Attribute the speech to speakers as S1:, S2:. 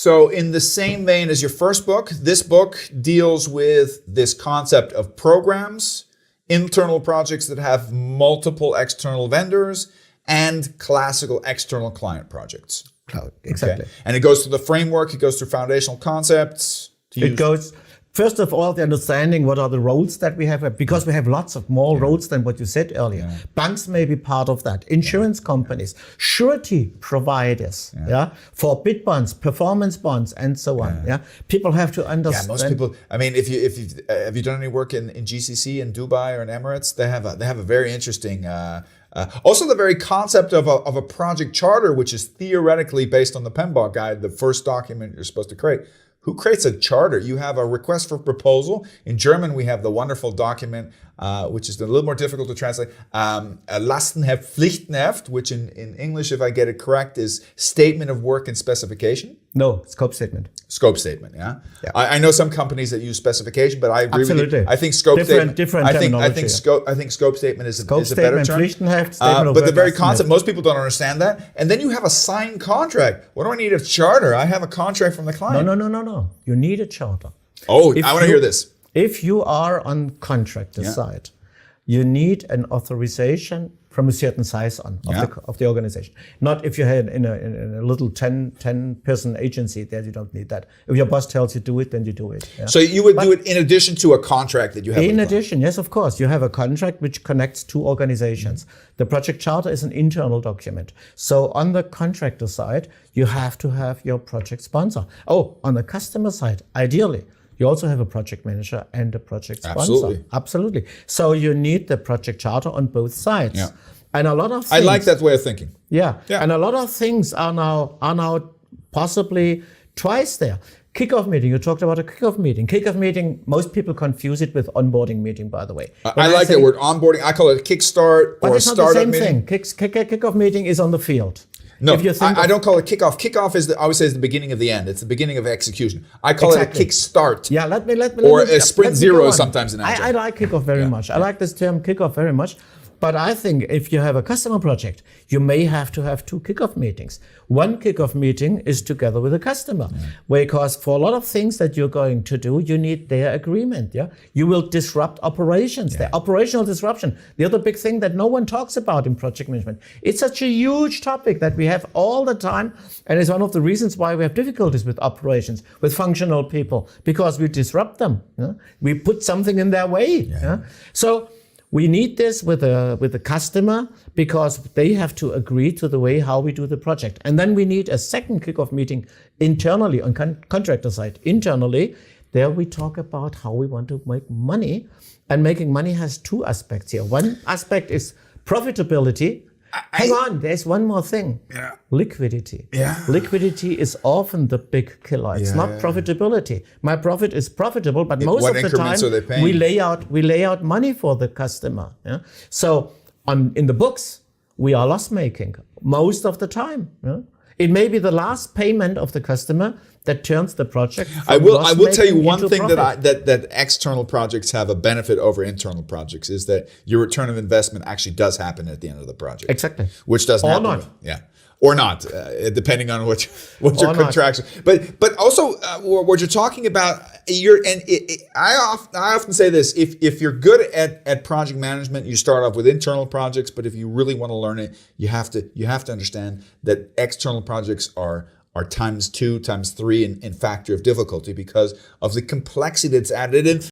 S1: So in the same vein as your first book, this book deals with this concept of programs, internal projects that have multiple external vendors, and classical external client projects.
S2: Exactly.
S1: Okay? And it goes through the framework, it goes through foundational concepts.
S2: It goes, first of all, the understanding what are the roles that we have, because we have lots of more roles than what you said earlier. Yeah. Banks may be part of that. Insurance companies, surety providers, for bid bonds, performance bonds, and so on. Yeah, people have to understand.
S1: Yeah, most people. I mean, if you have you done any work in GCC in Dubai or in Emirates, they have a very interesting. Also, the very concept of a project charter, which is theoretically based on the PMBOK guide, the first document you're supposed to create. Who creates a charter? You have a request for proposal. In German, we have the wonderful document, which is a little more difficult to translate, Lastenheft, Pflichtenheft, which in English, if I get it correct, is statement of work and specification.
S2: No, scope statement.
S1: Scope statement, yeah. I know some companies that use specification, but I agree with you. I think scope statement.
S2: Different terminology.
S1: I think scope statement is a better term.
S2: Pflichtenheft,
S1: but the very concept, most people don't understand that. And then you have a signed contract. What do I need a charter? I have a contract from the client.
S2: No. You need a charter.
S1: Oh, I want to hear this.
S2: If you are on contractor side, you need an authorization from a certain size of the organization. Not if you had in a little 10 person agency, there you don't need that. If your boss tells you do it, then you do it. Yeah?
S1: So you would do it in addition to a contract that you have.
S2: In addition, yes, of course. You have a contract which connects two organizations. The project charter is an internal document. So on the contractor side, you have to have your project sponsor. Oh, on the customer side, ideally, you also have a project manager and a project sponsor. Absolutely. So you need the project charter on both sides. Yeah. And a lot of things,
S1: I like that way of thinking.
S2: Yeah. And a lot of things are now possibly twice there. Kickoff meeting. You talked about a kickoff meeting. Kickoff meeting, most people confuse it with onboarding meeting, by the way.
S1: I like that word, onboarding. I call it a kickstart or a startup meeting.
S2: But it's not the same thing. Kickoff meeting is on the field.
S1: No, I don't call it kickoff. Kickoff is, I would say, is the beginning of the end. It's the beginning of execution. I call it a kickstart.
S2: Yeah, let me.
S1: Or a sprint zero sometimes in Agile.
S2: I like kickoff very much. I like this term kickoff very much. But I think if you have a customer project, you may have to have two kickoff meetings. One kickoff meeting is together with a customer, because for a lot of things that you're going to do, you need their agreement. Yeah, you will disrupt operations. The operational disruption, the other big thing that no one talks about in project management. It's such a huge topic that we have all the time, and it's one of the reasons why we have difficulties with operations, with functional people, because we disrupt them. Yeah? We put something in their way. Yeah? So we need this with the customer, because they have to agree to the way how we do the project. And then we need a second kickoff meeting internally on contractor side. Internally, there we talk about how we want to make money. And making money has two aspects here. One aspect is profitability. Hang on, there's one more thing. Liquidity. Liquidity is often the big killer. It's not profitability. My profit is profitable, but most of the time we lay out money for the customer. Yeah? So in the books, we are loss making most of the time. Yeah? It may be the last payment of the customer that turns the project.
S1: I will tell you one thing that external projects have a benefit over internal projects is that your return of investment actually does happen at the end of the project.
S2: Exactly.
S1: Which doesn't happen.
S2: Or not.
S1: Yeah. Or not, depending on what your contraction. But also what you're talking about, I often say this: if you're good at project management, you start off with internal projects. But if you really want to learn it, you have to understand that external projects are times 2, times 3 in factor of difficulty because of the complexity that's added in.